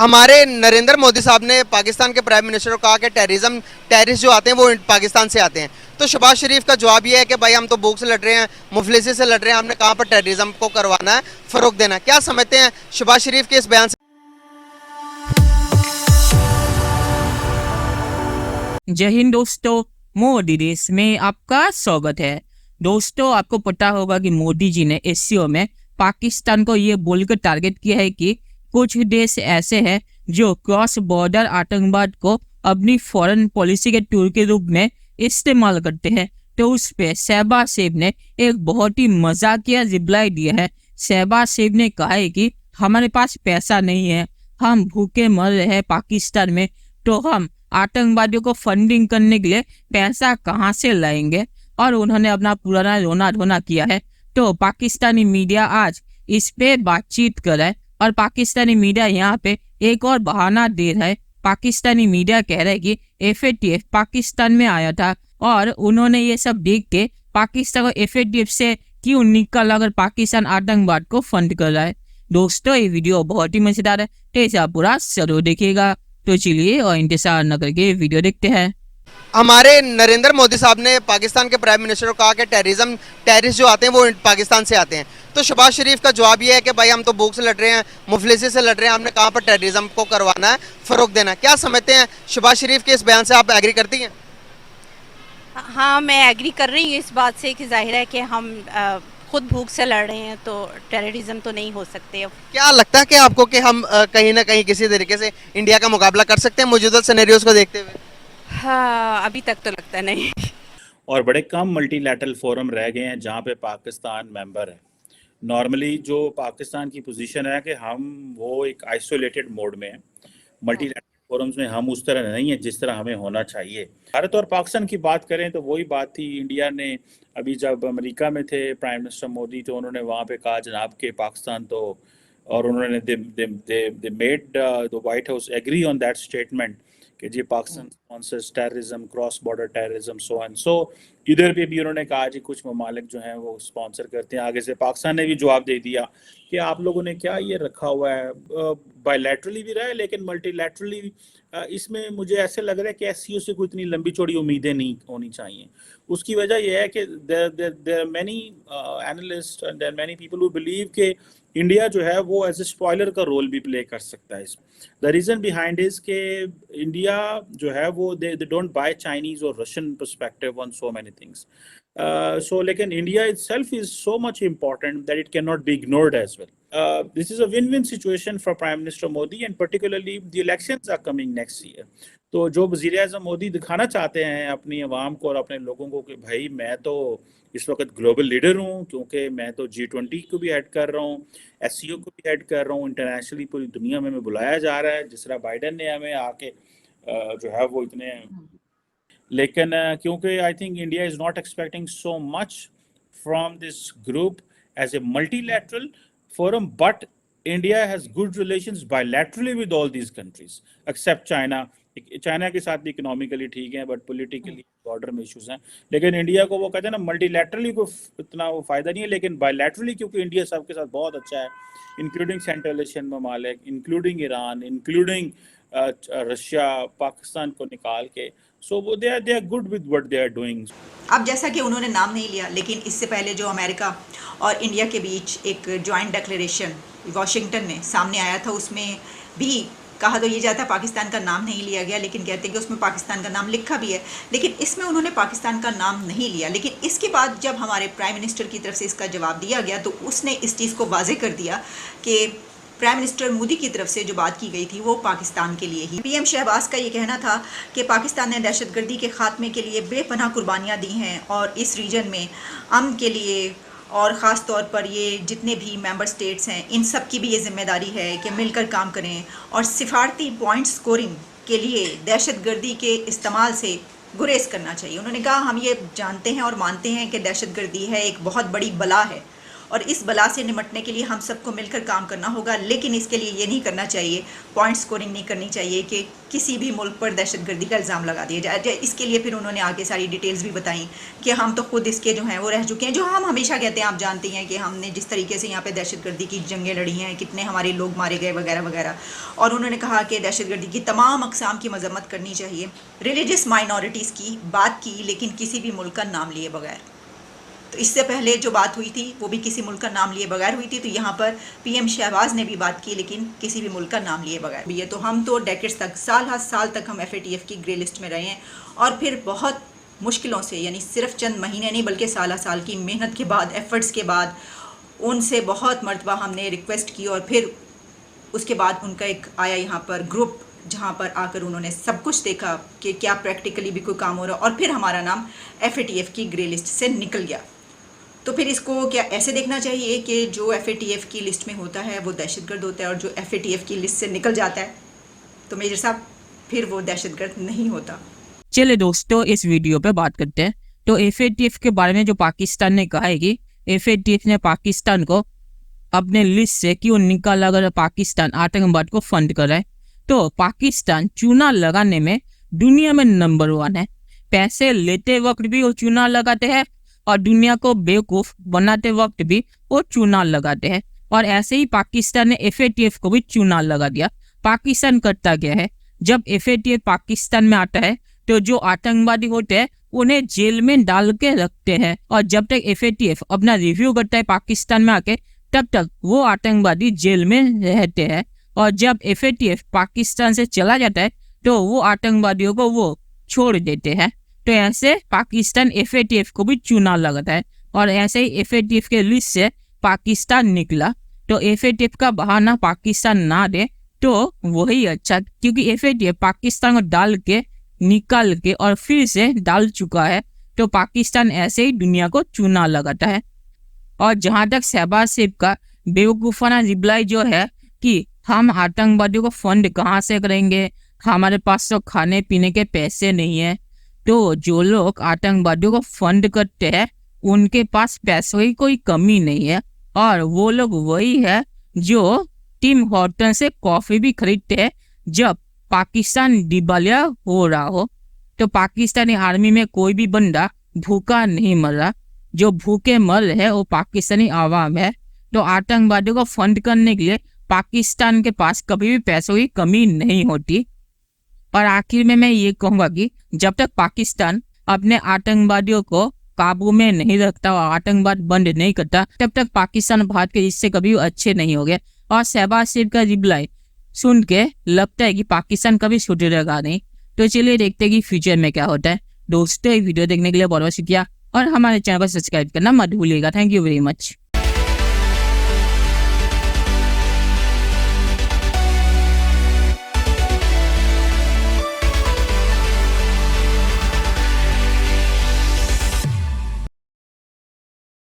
हमारे नरेंद्र मोदी साहब ने पाकिस्तान के प्राइम मिनिस्टर को कहा कि टेररिस्ट जो आते हैं वो पाकिस्तान से आते हैं। तो शहबाज शरीफ का जवाब ये है कि भाई हम तो भूख से लड़ रहे हैं, मुफलिसी से लड़ रहे हैं, हमने कहाँ पर टेररिज्म को करवाना है, फरोग देना है। क्या समझते हैं शहबाज शरीफ के इस बयान से? जय हिंद दोस्तों, मोदी देश में आपका स्वागत है। दोस्तों, आपको पता होगा कि मोदी जी ने एससीओ में पाकिस्तान को ये बोलकर टारगेट किया है कि कुछ देश ऐसे हैं जो क्रॉस बॉर्डर आतंकवाद को अपनी फॉरेन पॉलिसी के टूल के रूप में इस्तेमाल करते हैं। तो उस पे शहबाज शरीफ ने एक बहुत ही मजाकिया रिप्लाई दिया है। शहबाज शरीफ ने कहा है कि हमारे पास पैसा नहीं है, हम भूखे मर रहे हैं पाकिस्तान में, तो हम आतंकवादियों को फंडिंग करने के लिए पैसा कहां से लाएंगे। और उन्होंने अपना पुराना रोना धोना किया है। तो पाकिस्तानी मीडिया आज इस पे बातचीत कर रहा है और पाकिस्तानी मीडिया यहाँ पे एक और बहाना दे रहा है। पाकिस्तानी मीडिया कह रहा है कि एफएटीएफ पाकिस्तान में आया था और उन्होंने ये सब देख के पाकिस्तान को एफएटीएफ से क्यों निकाला अगर पाकिस्तान आतंकवाद को फंड कर रहा है। दोस्तों, ये वीडियो बहुत ही मजेदार है, तो इसे आप पूरा जरूर देखिएगा। तो चलिए और इंतजार न करके वीडियो देखते हैं। हमारे नरेंद्र मोदी साहब ने पाकिस्तान के प्राइम मिनिस्टर को कहा कि टेररिस्ट जो आते हैं वो पाकिस्तान से आते हैं। तो शहबाज शरीफ का जवाब ये है कि भाई हम तो भूख से लड़ रहे हैं, मुफलिसी से लड़ रहे हैं, हमने कहाँ पर टेररिज्म को करवाना है, फरोग देना है। क्या समझते हैं शहबाज शरीफ के इस बयान से? आप एग्री करती हैं? हाँ, मैं एग्री कर रही हूँ इस बात से कि जाहिर है कि हम खुद भूख से लड़ रहे हैं, तो टेररिज्म तो नहीं हो सकते। अब क्या लगता है कि आपको कि हम कहीं ना कहीं किसी तरीके से इंडिया का मुकाबला कर सकते हैं मौजूदा सिनेरियोज को देखते हुए? हाँ, अभी तक तो लगता नहीं। और बड़े कम मल्टीलैटरल फोरम रह गए हैं जहाँ पे पाकिस्तान मेंबर है। नॉर्मली जो पाकिस्तान की पोजीशन है कि हम वो एक आइसोलेटेड मोड में है। मल्टीलैटरल फोरम्स में हम उस तरह नहीं है जिस तरह हमें होना चाहिए। भारत और पाकिस्तान की बात करें तो वही बात थी। इंडिया ने अभी जब अमेरिका में थे प्राइम मिनिस्टर मोदी, तो उन्होंने वहाँ पे कहा जनाब के पाकिस्तान तो, और उन्होंने they made the White House agree on that statement कि जी Pakistan sponsors terrorism, cross border terrorism, so and so. इधर पे भी उन्होंने कहा जी कुछ ममालिक जो हैं वो स्पॉन्सर करते हैं। आगे से पाकिस्तान ने भी जवाब दे दिया कि आप लोगों ने क्या ये रखा हुआ है, बायलैटरली भी रहा है लेकिन मल्टीलैटरली इसमें मुझे ऐसे लग रहा है कि एससीओ से कोई इतनी लंबी चौड़ी उम्मीदें नहीं होनी चाहिए। उसकी वजह यह है कि there are many analyst and there many people who believe कि इंडिया जो है वो एज ए स्पॉइलर का रोल भी प्ले कर सकता है इसमें। द रीज़न बिहाइंड इज के इंडिया जो है वो दे डोंट बाय चाइनीज और Russian perspective on so many things. So लेकिन India itself is so much important that it cannot be ignored as well. This is a win-win situation for Prime Minister Modi and particularly the elections are coming next year. तो जो वज़ीर आज़म मोदी दिखाना चाहते हैं अपनी आवाम को और अपने लोगों को कि भाई मैं तो इस वक्त ग्लोबल लीडर हूँ, क्योंकि मैं तो G20 को भी हेड कर रहा हूँ, एससीओ को भी हेड कर रहा हूँ, इंटरनेशनली पूरी दुनिया में मैं बुलाया जा रहा है। जिस तरह बाइडन ने हमें आके जो है वो इतने, लेकिन क्योंकि I think India is not expecting so much from this group as a multilateral forum, but India has good relations bilaterally with all these countries except China. China के साथ भी इकोनॉमिकली ठीक है बट पॉलिटिकली बॉर्डर में issues हैं। लेकिन India को वो कहते हैं ना मल्टीलैटरली को इतना वो फायदा नहीं है, लेकिन बायलैटरली क्योंकि इंडिया सबके साथ बहुत अच्छा है, इंक्लूडिंग सेंट्रल एशियन ममालिक, including Iran, including Russia, Pakistan को निकाल के, so they are good with what they are doing. अब जैसा कि उन्होंने नाम नहीं लिया, लेकिन इससे पहले जो अमेरिका और इंडिया के बीच एक जॉइंट डिक्लेरेशन वाशिंगटन में सामने आया था, उसमें भी कहा तो ये जाता है पाकिस्तान का नाम नहीं लिया गया, लेकिन कहते हैं कि उसमें पाकिस्तान का नाम लिखा भी है, लेकिन इसमें उन्होंने पाकिस्तान का नाम नहीं लिया। लेकिन इसके बाद जब हमारे प्राइम मिनिस्टर की तरफ से इसका जवाब दिया गया तो उसने इस चीज़ को वाजे कर दिया कि प्राइम मिनिस्टर मोदी की तरफ से जो बात की गई थी वो पाकिस्तान के लिए ही। पीएम शहबाज का ये कहना था कि पाकिस्तान ने दहशतगर्दी के खात्मे के लिए बेपनाह कुर्बानियाँ दी हैं और इस रीजन में अमन के लिए और ख़ास तौर पर ये जितने भी मेंबर स्टेट्स हैं इन सब की भी ये जिम्मेदारी है कि मिलकर काम करें और सिफारती पॉइंट स्कोरिंग के लिए दहशतगर्दी के इस्तेमाल से गुरेज करना चाहिए। उन्होंने कहा हम ये जानते हैं और मानते हैं कि दहशतगर्दी है एक बहुत बड़ी बला है और इस बला से निपटने के लिए हम सबको मिलकर काम करना होगा। लेकिन इसके लिए ये नहीं करना चाहिए, पॉइंट स्कोरिंग नहीं करनी चाहिए कि किसी भी मुल्क पर दहशतगर्दी का इल्ज़ाम लगा दिया जाए। इसके लिए फिर उन्होंने आगे सारी डिटेल्स भी बताई कि हम तो खुद इसके जो हैं वो रह चुके हैं, जो हम हमेशा कहते हैं, आप जानती हैं कि हमने जिस तरीके से यहाँ पे दहशतगर्दी की जंगें लड़ी हैं, कितने हमारे लोग मारे गए वगैरह वगैरह। और उन्होंने कहा कि दहशतगर्दी की तमाम अक़साम की मजम्मत करनी चाहिए, रिलीजियस माइनॉरिटीज़ की बात की, लेकिन किसी भी मुल्क का नाम लिए बगैर। तो इससे पहले जो बात हुई थी वो भी किसी मुल्क का नाम लिए बगैर हुई थी। तो यहाँ पर पीएम शहबाज ने भी बात की, लेकिन किसी भी मुल्क का नाम लिए बगैर भी है। तो हम तो डेकेड्स तक, साल तक हम FATF की ग्रे लिस्ट में रहे हैं, और फिर बहुत मुश्किलों से, यानी सिर्फ चंद महीने नहीं बल्कि साल की मेहनत के बाद, एफर्ट्स के बाद, उनसे बहुत मरतबा हमने रिक्वेस्ट की, और फिर उसके बाद उनका एक आया यहाँ पर ग्रुप, जहाँ पर आकर उन्होंने सब कुछ देखा कि क्या प्रैक्टिकली भी कोई काम हो रहा, और फिर हमारा नाम FATF की ग्रे लिस्ट से निकल गया। तो फिर इसको क्या ऐसे देखना चाहिए कि जो FATF की लिस्ट में होता है वो दहशतगर्द होता है, और जो FATF की लिस्ट से निकल जाता है तो मेजर साहब फिर वो दहशतगर्द नहीं होता। चलिए दोस्तों, इस वीडियो पे बात करते हैं। तो FATF के बारे में जो पाकिस्तान ने कहा है कि FATF ने पाकिस्तान को अपने लिस्ट से क्यों निकाला अगर पाकिस्तान आतंकवाद को फंड कर रहा है। तो पाकिस्तान चूना लगाने में दुनिया में नंबर 1 है। पैसे लेते वक्त भी वो चूना लगाते हैं, और दुनिया को बेवकूफ बनाते वक्त भी वो चूना लगाते हैं। और ऐसे ही पाकिस्तान ने FATF को भी चूना लगा दिया। पाकिस्तान करता क्या है, जब FATF पाकिस्तान में आता है तो जो आतंकवादी होते हैं उन्हें जेल में डाल के रखते हैं, और जब तक FATF अपना रिव्यू करता है पाकिस्तान में आके, तब तक वो आतंकवादी जेल में रहते हैं। और जब FATF पाकिस्तान से चला जाता है तो वो आतंकवादियों को वो छोड़ देते हैं। तो ऐसे पाकिस्तान FATF को भी चूना लगाता है, और ऐसे ही FATF के लिस्ट से पाकिस्तान निकला। तो FATF का बहाना पाकिस्तान ना दे तो वही अच्छा, क्योंकि FATF पाकिस्तान को डाल के निकाल के और फिर से डाल चुका है। तो पाकिस्तान ऐसे ही दुनिया को चूना लगाता है। और जहां तक शहबाज शरीफ का बेवकूफाना रिप्लाई जो है कि हम आतंकवादियों को फंड कहाँ से करेंगे, हमारे पास तो खाने पीने के पैसे नहीं है। तो जो लोग आतंकवादियों को फंड करते हैं उनके पास पैसों की कोई कमी नहीं है, और वो लोग वही है जो टिम हॉर्टन से कॉफी भी खरीदते हैं जब पाकिस्तान दिवालिया हो रहा हो। तो पाकिस्तानी आर्मी में कोई भी बंदा भूखा नहीं मर रहा, जो भूखे मर रहे हैं वो पाकिस्तानी आवाम है। तो आतंकवादियों को फंड करने के लिए पाकिस्तान के पास कभी भी पैसों की कमी नहीं होती। और आखिर में मैं ये कहूँगा कि जब तक पाकिस्तान अपने आतंकवादियों को काबू में नहीं रखता और आतंकवाद बंद नहीं करता, तब तक पाकिस्तान भारत के रिश्ते कभी अच्छे नहीं हो गए। और शहबाज शरीफ का रिप्लाई सुन के लगता है कि पाकिस्तान कभी सुधरेगा नहीं। तो चलिए देखते हैं कि फ्यूचर में क्या होता है। दोस्तों, वीडियो देखने के लिए बहुत बहुत शुक्रिया, और हमारे चैनल को सब्सक्राइब करना मत भूलिएगा। Thank you very much.